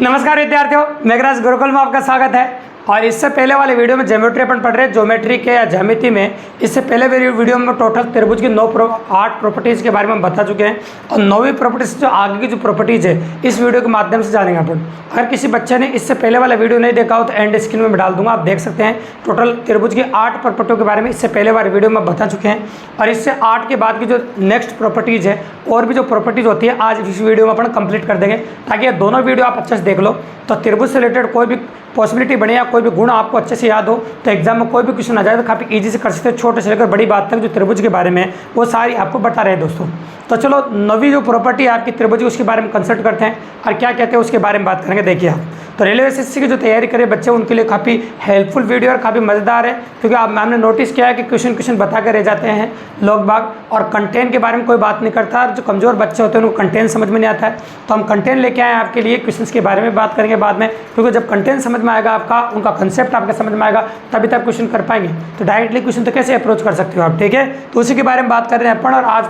नमस्कार विद्यार्थियों, मेघराज गुरुकुल में आपका स्वागत है। और इससे पहले वाले वीडियो में ज्योमेट्री अपन पढ़ रहे हैं, ज्योमेट्री के या ज्यामिति में। इससे पहले वीडियो में टोटल त्रिभुज की 8 प्रॉपर्टीज़ के बारे में बता चुके हैं और 9वीं प्रॉपर्टीज जो आगे की जो प्रॉपर्टीज़ है इस वीडियो के माध्यम से जानेंगे अपन। अगर किसी बच्चे ने इससे पहले वाला वीडियो नहीं देखा हो तो एंड स्क्रीन में डाल दूंगा, आप देख सकते हैं। टोटल त्रिभुज की 8 प्रॉपर्टियों के बारे में इससे पहले वाले वीडियो में बता चुके हैं। और इससे 8 के बाद की जो नेक्स्ट प्रॉपर्टीज़ है और भी जो प्रॉपर्टीज़ होती है आज इस वीडियो में अपन कंप्लीट कर देंगे, ताकि ये दोनों वीडियो आप अच्छे से देख लो तो त्रिभुज से रिलेटेड कोई भी पॉसिबिलिटी बने या कोई भी गुण आपको अच्छे से याद हो तो एग्जाम में कोई भी क्वेश्चन आ जाए तो काफ़ी इजी से कर सकते हैं। छोटे से लेकर बड़ी बात तक जो त्रिभुज के बारे में है वो सारी आपको बता रहे हैं दोस्तों। तो चलो नवी जो प्रॉपर्टी है आपकी त्रिभुज उसके बारे में कंसल्ट करते हैं और क्या कहते हैं उसके बारे में बात करेंगे। देखिए आप तो रेलवे एसएससी की जो तैयारी करें बच्चे उनके लिए काफ़ी हेल्पफुल वीडियो और काफ़ी मज़ेदार है, क्योंकि आप मैम ने नोटिस किया है कि क्वेश्चन बता के रह जाते हैं लोग बाग और कंटेंट के बारे में कोई बात नहीं करता। जो कमज़ोर बच्चे होते हैं उनको कंटेंट समझ में नहीं आता है, तो हम कंटेंट लेके आए आपके लिए। क्वेश्चन के बारे में बात करेंगे बाद में, क्योंकि जब कंटेंट समझ में आएगा आपका, उनका कंसेप्ट आपका समझ में आएगा तभी तक क्वेश्चन कर पाएंगे। तो डायरेक्टली क्वेश्चन तो कैसे अप्रोच कर सकते हो आप, ठीक है। तो उसी के बारे में बात कर रहे हैं अपन। और आज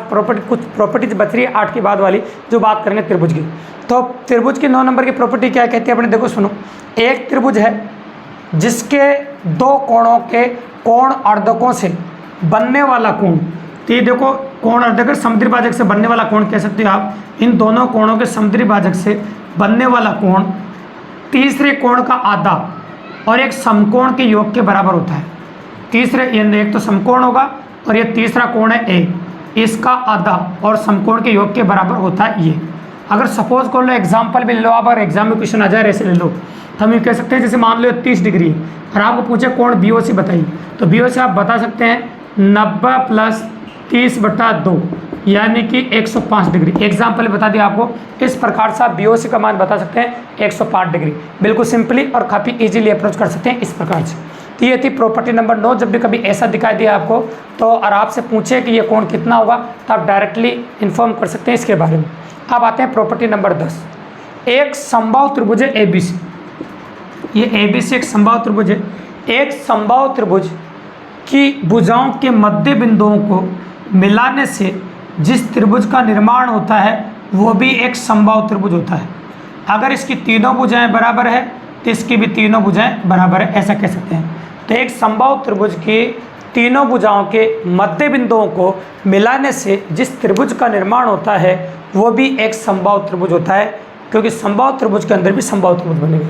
कुछ प्रॉपर्टीज बच रही है 8 के बाद वाली जो बात करेंगे त्रिभुज की। तो त्रिभुज की 9 नंबर की प्रॉपर्टी क्या कहती है अपने, देखो सुनो। एक त्रिभुज है जिसके 2 कोणों के कोण अर्धकों से बनने वाला कोण, तो ये देखो कोण अर्धक समुद्रीभाजक से बनने वाला कोण कह सकते हो आप। इन दोनों कोणों के समुद्रीभाजक से बनने वाला कोण तीसरे कोण का आधा और एक समकोण के योग के बराबर होता है। तीसरे ये एक तो समकोण होगा और ये तीसरा कोण है ए, इसका आधा और समकोण के योग के बराबर होता है ये। अगर सपोज कर लो एग्जाम्पल भी ले लो आप, अगर एग्जाम में क्वेश्चन आ जाए ऐसे ले लो तो हम ये कह सकते हैं जैसे मान लो 30 डिग्री और आपको पूछे कोण BOC बताइए, तो BOC आप बता सकते हैं 90 + 30/2 यानी कि 105 डिग्री। एग्जाम्पल बता दिया आपको। इस प्रकार से आप BOC का मान बता सकते हैं 105 डिग्री, बिल्कुल सिंपली और काफ़ी इजीली अप्रोच कर सकते हैं इस प्रकार से। तो ये थी प्रॉपर्टी नंबर 9। जब भी कभी ऐसा दिखाई दिया आपको तो और आपसे पूछे कि ये कोण कितना होगा तो आप डायरेक्टली इन्फॉर्म कर सकते हैं इसके बारे में। अब आते हैं प्रॉपर्टी नंबर 10। एक समबाहु त्रिभुज है ABC। ये ABC एक समबाहु त्रिभुज है। एक समबाहु त्रिभुज की भुजाओं के मध्य बिंदुओं को मिलाने से जिस त्रिभुज का निर्माण होता है वो भी एक समबाहु त्रिभुज होता है। अगर इसकी तीनों भुजाएं बराबर है तो इसकी भी तीनों भुजाएं बराबर है, ऐसा कह सकते हैं। तो एक समबाहु त्रिभुज की तीनों भुजाओं के मध्य बिंदुओं को मिलाने से जिस त्रिभुज का निर्माण होता है वो भी एक समबाहु त्रिभुज होता है, क्योंकि समबाहु त्रिभुज के अंदर भी समबाहु त्रिभुज बनेगा,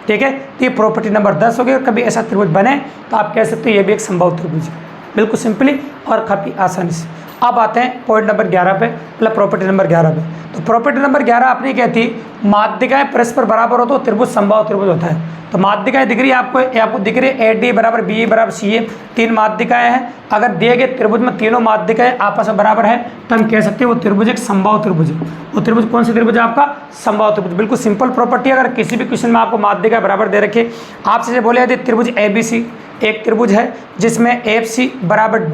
ठीक है। तो ये प्रॉपर्टी नंबर 10 हो गई। कभी ऐसा त्रिभुज बने तो आप कह सकते हो ये भी एक समबाहु त्रिभुज है, बिल्कुल सिंपली और काफ़ी आसानी से। अब आते हैं पॉइंट नंबर 11 पे, मतलब प्रॉपर्टी नंबर 11 पे। तो प्रॉपर्टी नंबर 11 अपनी क्या थी, माध्यिकाएं परस्पर बराबर हो तो त्रिभुज समबाहु त्रिभुज होता है। तो माध्यिकाएं दिख रही है आपको दिख रही है AD = BE = CA, 3 माध्यिकाएं हैं। अगर दिए गए त्रिभुज में तीनों माध्यिकाएं आपस में बराबर है तो हम कह सकते हैं वो त्रिभुज एक समबाहु त्रिभुज है। वो त्रिभुज कौन सा त्रिभुज है आपका, समबाहु त्रिभुज। बिल्कुल सिंपल प्रॉपर्टी। अगर किसी भी क्वेश्चन में आपको माध्यिकाएं बराबर दे रखी, आपसे बोले यदि त्रिभुज ABC एक त्रिभुज है जिसमें FC =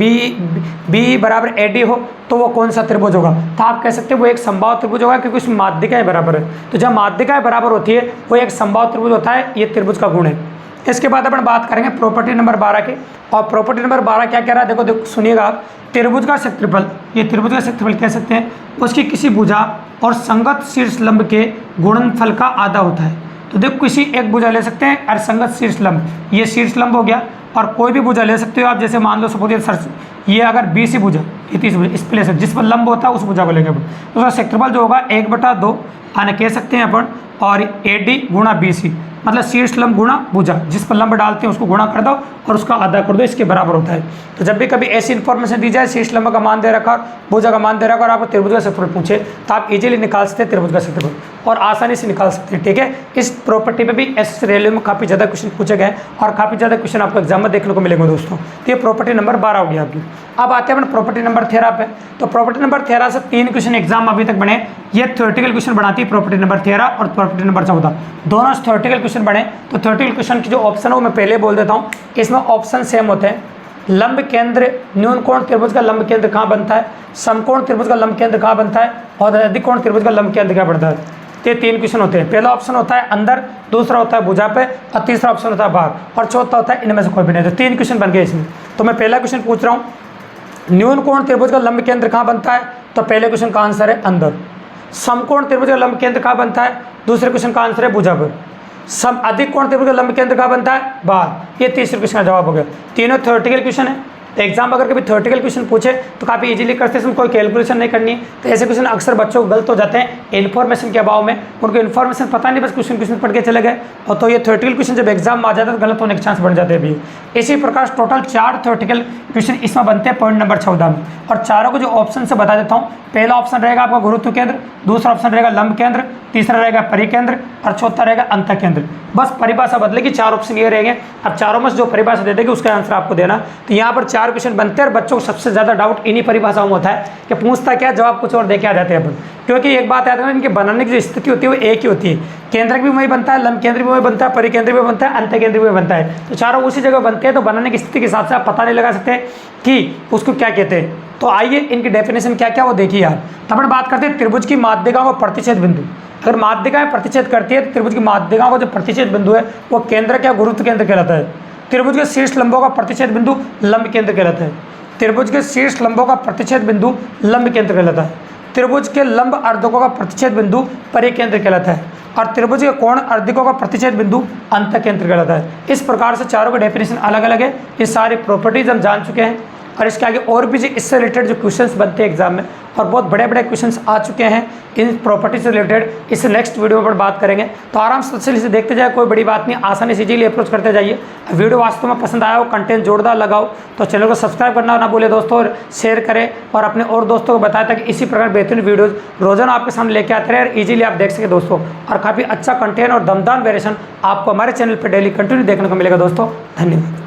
BE = AD हो तो वो कौन सा त्रिभुज होगा, तो आप कह सकते हैं वो एक समबाहु त्रिभुज होगा, क्योंकि उसमें माध्यिकाएं बराबर है। तो जब माध्यिकाएं बराबर होती है वो एक समबाहु त्रिभुज होता है, ये त्रिभुज का गुण है। इसके बाद अपन बात करेंगे प्रॉपर्टी नंबर 12 की। और प्रॉपर्टी नंबर 12 क्या कह रहा है, देखो सुनिएगा आप। त्रिभुज का क्षेत्रफल, ये त्रिभुज का क्षेत्रफल कह सकते हैं, उसकी किसी भुजा और संगत शीर्ष लंब के गुणनफल का आधा होता है। तो देखो किसी एक भुजा ले सकते हैं और संगत शीर्ष लंब, ये शीर्ष लंब हो गया, और कोई भी भुजा ले सकते हो आप। जैसे मान लो सपोज ये अगर BC भुजा, ये 30 भुजा, इस प्लेस है जिस पर लंब होता है उस भुजा को लेंगे अपन। तो उसका क्षेत्रफल जो होगा 1/2 आने कह सकते हैं अपन, और AD × BC मतलब शीर्ष लंब गुणा भुजा, जिस पर लंब डालते हैं उसको गुणा कर दो और उसका आधा कर दो, इसके बराबर होता है। तो जब भी कभी ऐसी इन्फॉर्मेशन दी जाए, शीर्ष लंब का मान दे रखा, भुजा का मान दे रखा और आपको त्रिभुज का क्षेत्रफल पूछे तो आप इजीली निकाल सकते हैं त्रिभुज का क्षेत्रफल और आसानी से निकाल सकते हैं, ठीक है। इस प्रॉपर्टी पे भी एसएससी रेलवे में काफ़ी ज़्यादा क्वेश्चन पूछे गए और काफ़ी ज़्यादा क्वेश्चन आपको एग्जाम में देखने को मिलेंगे दोस्तों। तो ये प्रॉपर्टी नंबर 12 होगी आपकी। अब आते हैं अपन प्रॉपर्टी नंबर 13 पे। तो प्रॉपर्टी नंबर 13 से 3 क्वेश्चन एग्जाम अभी तक बने। ये थ्योरेटिकल क्वेश्चन बनाती है प्रॉपर्टी नंबर 13 और प्रॉपर्टी नंबर 14, दोनों थ्योरेटिकल क्वेश्चन बने। तो थ्योरेटिकल क्वेश्चन की जो ऑप्शन है वो मैं पहले बोल देता हूँ। इसमें ऑप्शन सेम होते हैं। लंब केंद्र न्यून कोण त्रिभुज का लंब केंद्र कहाँ बनता है, समकोण त्रिभुज का लंब केंद्र कहाँ बनता है, और अधिक कोण त्रिभुज का लंब केंद्र क्या बनता है। तो ये 3 क्वेश्चन होते हैं। पहला ऑप्शन होता है अंदर, दूसरा होता है भुजा पे, और तीसरा ऑप्शन होता है बाहर, और चौथा होता है इनमें से कोई भी नहीं। तो 3 क्वेश्चन बन गए इसमें। तो मैं पहला क्वेश्चन पूछ रहा हूँ, न्यून कोण त्रिभुज का लंब केंद्र कहाँ बनता है, तो पहले क्वेश्चन का आंसर है अंदर। समकोण त्रिभुज का लंब केंद्र कहाँ बनता है? दूसरे क्वेश्चन का आंसर है भुजा पर। सम अधिक कोण त्रिभुज का लंब केंद्र कहाँ बनता है? बाहर। ये तीसरे क्वेश्चन का जवाब हो गया। तीनों थ्योरेटिकल क्वेश्चन है। तो एग्जाम अगर कभी थ्योरेटिकल क्वेश्चन पूछे तो काफ़ी इजीली करते हैं, कोई कैलकुलेशन नहीं करनी है। तो ऐसे क्वेश्चन अक्सर बच्चों को गलत हो जाते हैं इन्फॉर्मेशन के अभाव में, उनको इन्फॉर्मेशन पता नहीं, बस क्वेश्चन पढ़ के चले गए। और तो ये थ्योरेटिकल क्वेश्चन जब एग्जाम में आ जाता है तो गलत होने के चांस बढ़ जाते हैं भी। इसी प्रकार टोटल 4 थ्योरेटिकल क्वेश्चन इसमें बनते हैं पॉइंट नंबर 14 में। और चारों को जो ऑप्शन से बता देता हूँ। पहला ऑप्शन रहेगा आपका गुरुत्व केंद्र, दूसरा ऑप्शन रहेगा लंब केंद्र, तीसरा रहेगा परिकेंद्र और चौथा रहेगा अंतः केंद्र। बस परिभाषा बदलेगी, 4 ऑप्शन ये रहेंगे। अब चारों में से जो परिभाषा दे देगी उसका आंसर आपको देना। तो यहाँ पर 4 क्वेश्चन बनते हैं और बच्चों को सबसे ज़्यादा डाउट इन्हीं परिभाषाओं में होता है कि पूछता क्या, जवाब कुछ और देके आ जाते हैं अपन। क्योंकि एक बात याद रखना, इनके बनाने की जो स्थिति होती है वो एक ही होती है। केंद्रक भी वही बनता है, लंब केंद्र भी वही बनता है, परिकेंद्र भी बनता है, अंतः केंद्र भी बनता है। तो चारों उसी जगह बनते हैं। तो बनाने की स्थिति के हिसाब से आप पता नहीं लगा सकते कि उसको क्या कहते हैं। तो आइए इनकी डेफिनेशन क्या क्या वो देखिए आप। तब हम बात करते हैं त्रिभुज की माध्यिकाओं का प्रतिच्छेद बिंदु। अगर माध्यिकाएं प्रतिच्छेद करती है तो त्रिभुज की माध्यिकाओं का जो प्रतिच्छेद बिंदु है वो केंद्रक या गुरुत्व केंद्र कहलाता है। त्रिभुज के शीर्ष लंबों का प्रतिच्छेद बिंदु लंब केंद्र कहलाता है। त्रिभुज के शीर्ष लंबों का प्रतिच्छेद बिंदु लंब केंद्र कहलाता है। त्रिभुज के लंब अर्धकों का प्रतिच्छेद बिंदु परिकेंद्र कहलाता है। और त्रिभुज के कोण अर्धकों का प्रतिच्छेद बिंदु अंतः केंद्र कहलाता है। इस प्रकार से चारों का डेफिनेशन अलग अलग है। ये सारी प्रॉपर्टीज हम जान चुके हैं। और इसके आगे और भी इससे रिलेटेड जो क्वेश्चंस बनते हैं एग्जाम में, और बहुत बड़े बड़े क्वेश्चंस आ चुके हैं इन प्रॉपर्टी से रिलेटेड, इससे नेक्स्ट वीडियो पर बात करेंगे। तो आराम से इसे देखते जाए, कोई बड़ी बात नहीं, आसानी से इजीली अप्रोच करते जाइए। वीडियो वास्तव में पसंद आया हो, कंटेंट जोरदार लगाओ तो चैनल को सब्सक्राइब करना ना भूले दोस्तों, और शेयर करें और अपने और दोस्तों को बताएं ताकि इसी प्रकार बेहतरीन वीडियोज़ रोजाना आपके सामने लेके आते रहे और ईजिली आप देख सके दोस्तों। और काफ़ी अच्छा कंटेंट और दमदार वेरिएशन आपको हमारे चैनल पर डेली कंटिन्यू देखने को मिलेगा दोस्तों। धन्यवाद।